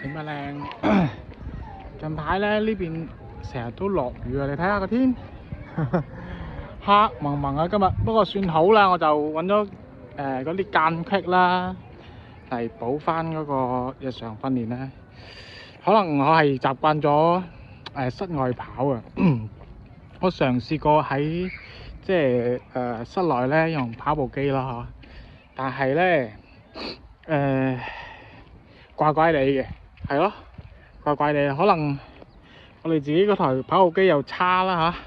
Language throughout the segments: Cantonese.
點啊靚？近排咧呢邊成日都落雨啊！你睇下個天，黑蒙蒙啊今日，不過算好啦，我就揾咗嗰啲間隙啦嚟補翻嗰個日常訓練咧。可能我係習慣咗室外跑啊，我嘗試過喺即係室內咧用跑步機啦嚇，但係咧怪怪地嘅，係咯，怪怪地，可能我哋自己嗰台跑步機又差啦嚇，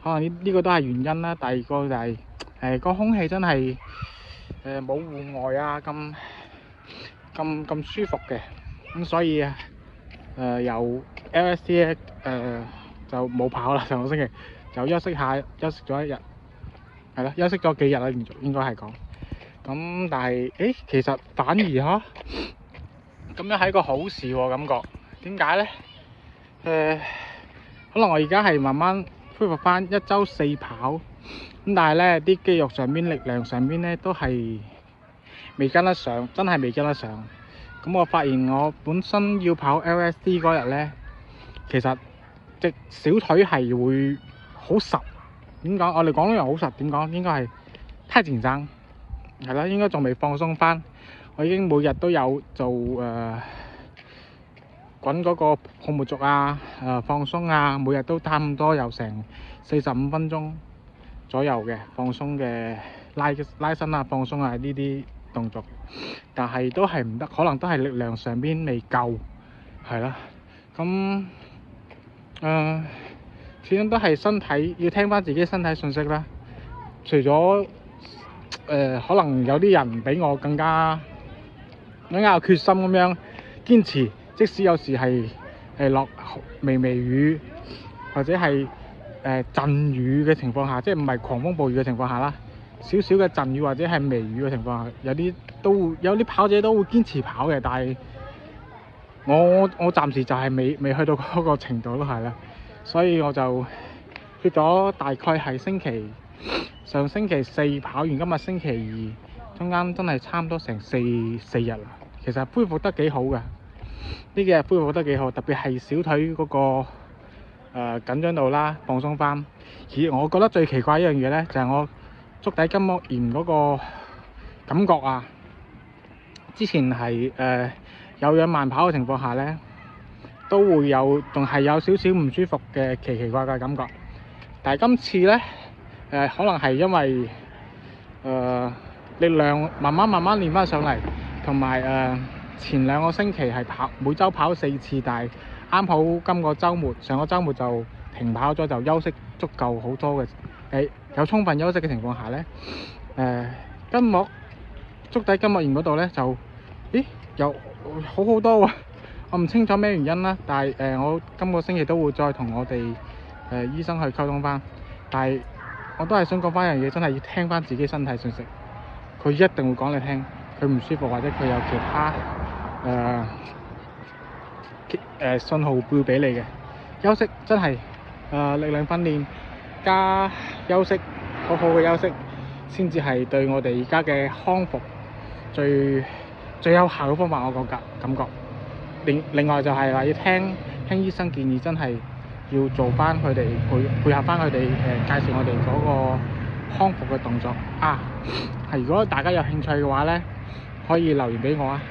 可能呢個都係原因啦。第二個就係個空氣真係冇戶外啊咁舒服嘅，咁所以由 LSD 咧就冇跑啦，上個星期就休息咗一日，係咯，休息咗幾日啦，連續應該係講。咁但係其實反而咁樣係一個好事喎，感覺點解咧？可能我而家係慢慢恢復翻一周4跑，咁但係咧啲肌肉上邊、力量上邊咧都係未跟得上，真係未跟得上。咁我發現我本身要跑 LSD 嗰日咧，其實隻小腿係會好實。點講？我哋講呢樣好實，點講？應該係太緊張，係啦，應該仲未放鬆翻。我已經每日都有做滾嗰個泡沫軸啊，放鬆啊，每日都差唔多有成45分鐘左右嘅放鬆嘅拉伸啊、放鬆啊呢啲動作，但係都係唔得，可能都係力量上邊未夠，係啦。咁始終都係身體要聽翻自己身體信息啦。除咗可能有啲人比我更加有決心咁樣堅持，即使有時係落微雨或者係陣雨嘅情況下，即係唔係狂風暴雨嘅情況下啦，少少嘅陣雨或者係微雨嘅情況下，有啲跑者都會堅持跑嘅，但係我暫時就係未去到嗰個程度咯，係啦，所以我就去咗大概係上星期4跑完，今日星期2，中間真係差唔多成四日啦。其實恢復得幾好㗎，呢幾日恢復得幾好，特別係小腿嗰個緊張度啦，放鬆翻。而我覺得最奇怪一樣嘢咧，就係我足底筋膜炎嗰個感覺啊。之前係有氧慢跑嘅情況下咧，都會仲係有少少唔舒服嘅奇奇怪怪感覺。但係今次咧可能係因為力量慢慢練翻上嚟，同埋前2個星期係每週跑4次，但係啱好上個週末就停跑咗，就休息足夠好多嘅，有充分休息嘅情況下咧，足底筋膜炎嗰度咧就又好多喎。我唔清楚咩原因啦，但係我今個星期都會再同我哋醫生去溝通翻。但係我都係想講翻一樣嘢，真係要聽翻自己身體信息，佢一定會講你聽，佢唔舒服或者佢有其他信號會俾你嘅。休息真係力量訓練加休息，好好嘅休息先至係對我哋而家嘅康復最有效嘅方法，我感覺。另外就係話要聽醫生建議，真係要做翻佢哋配合翻佢哋介紹我哋嗰個康復嘅動作啊。如果大家有興趣嘅話咧，可以留言俾我啊。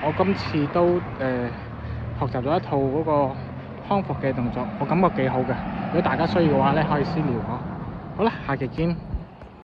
我今次都學習咗一套嗰個康復嘅動作，我感覺幾好嘅。如果大家需要嘅話咧，可以私聊我。好啦，下期見。